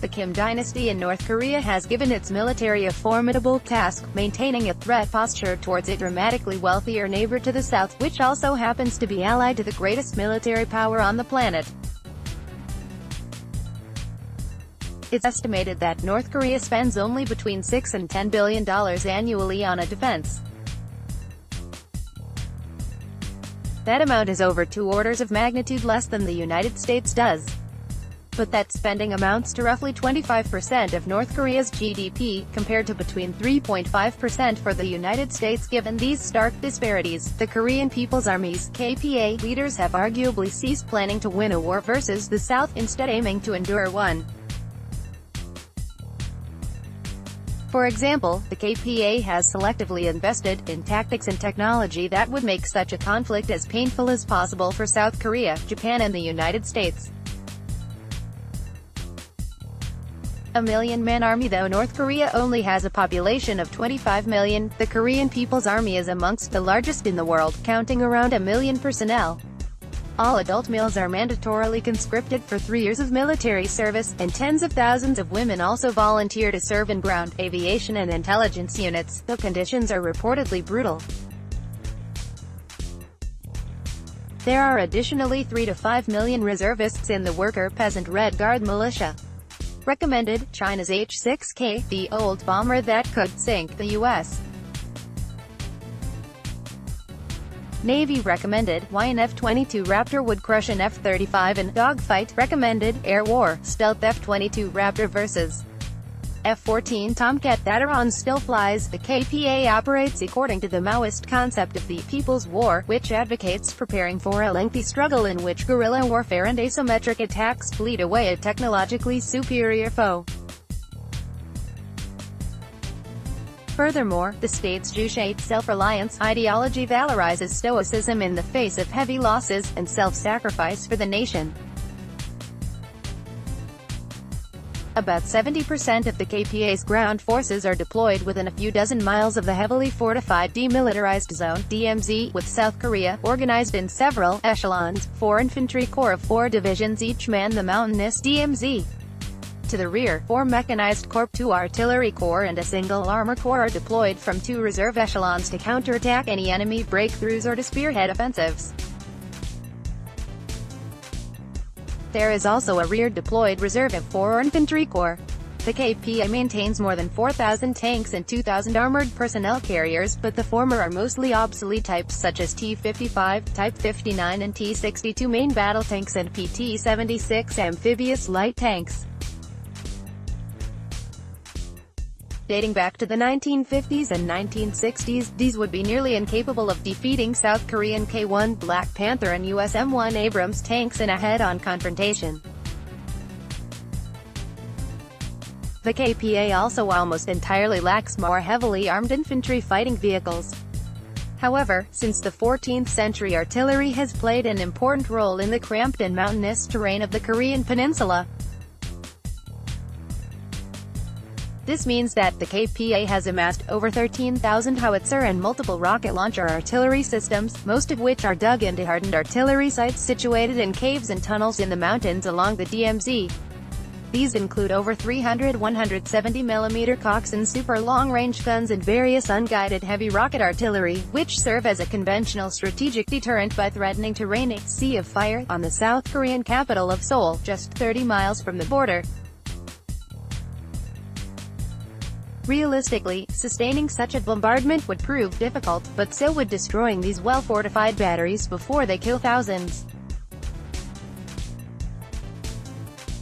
The Kim dynasty in North Korea has given its military a formidable task, maintaining a threat posture towards its dramatically wealthier neighbor to the south, which also happens to be allied to the greatest military power on the planet. It's estimated that North Korea spends only between $6 and $10 billion annually on a defense. That amount is over 2 orders of magnitude less than the United States does. But that spending amounts to roughly 25% of North Korea's GDP, compared to between 3.5% for the United States. Given these stark disparities, the Korean People's Army's (KPA) leaders have arguably ceased planning to win a war versus the South, instead aiming to endure one. For example, the KPA has selectively invested in tactics and technology that would make such a conflict as painful as possible for South Korea, Japan and the United States. A million-man army. Though North Korea only has a population of 25 million, the Korean People's Army is amongst the largest in the world, counting around 1 million personnel. All adult males are mandatorily conscripted for 3 years of military service, and tens of thousands of women also volunteer to serve in ground, aviation and intelligence units, though conditions are reportedly brutal. There are additionally 3 to 5 million reservists in the worker peasant Red Guard militia. Recommended, China's H-6K, the old bomber that could sink the U.S. Navy. Recommended, why an F-22 Raptor would crush an F-35 in dogfight. Recommended, air war, stealth F-22 Raptor vs. F-14 Tomcat that Iran still flies. The KPA operates according to the Maoist concept of the People's War, which advocates preparing for a lengthy struggle in which guerrilla warfare and asymmetric attacks bleed away a technologically superior foe. Furthermore, the state's Juche self-reliance ideology valorizes stoicism in the face of heavy losses, and self-sacrifice for the nation. About 70% of the KPA's ground forces are deployed within a few dozen miles of the heavily fortified Demilitarized Zone (DMZ), with South Korea, organized in several echelons, 4 infantry corps of 4 divisions each man the mountainous DMZ. To the rear, 4 mechanized corps, 2 artillery corps and a single armor corps are deployed from 2 reserve echelons to counterattack any enemy breakthroughs or to spearhead offensives. There is also a rear-deployed reserve of 4 infantry corps. The KPA maintains more than 4,000 tanks and 2,000 armored personnel carriers, but the former are mostly obsolete types such as T-55, Type 59 and T-62 main battle tanks and PT-76 amphibious light tanks. Dating back to the 1950s and 1960s, these would be nearly incapable of defeating South Korean K-1 Black Panther and US M1 Abrams tanks in a head-on confrontation. The KPA also almost entirely lacks more heavily armed infantry fighting vehicles. However, since the 14th century, artillery has played an important role in the cramped and mountainous terrain of the Korean peninsula. This means that the KPA has amassed over 13,000 howitzer and multiple rocket launcher artillery systems, most of which are dug into hardened artillery sites situated in caves and tunnels in the mountains along the DMZ. These include over 300 170mm Cox and super long-range guns and various unguided heavy rocket artillery, which serve as a conventional strategic deterrent by threatening to rain a sea of fire on the South Korean capital of Seoul, just 30 miles from the border. Realistically, sustaining such a bombardment would prove difficult, but so would destroying these well-fortified batteries before they kill thousands.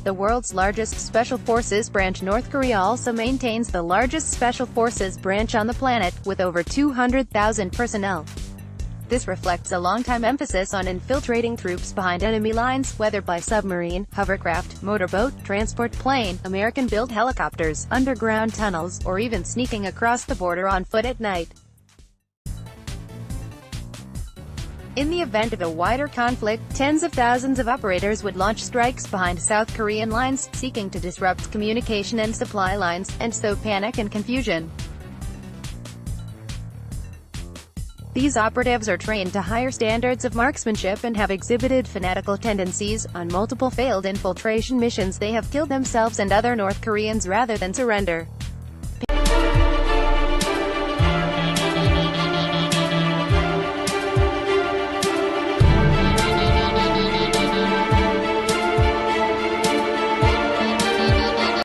The world's largest special forces branch, North Korea also maintains the largest special forces branch on the planet, with over 200,000 personnel. This reflects a long-time emphasis on infiltrating troops behind enemy lines, whether by submarine, hovercraft, motorboat, transport plane, American-built helicopters, underground tunnels, or even sneaking across the border on foot at night. In the event of a wider conflict, tens of thousands of operators would launch strikes behind South Korean lines, seeking to disrupt communication and supply lines, and sow panic and confusion. These operatives are trained to higher standards of marksmanship and have exhibited fanatical tendencies. On multiple failed infiltration missions they have killed themselves and other North Koreans rather than surrender.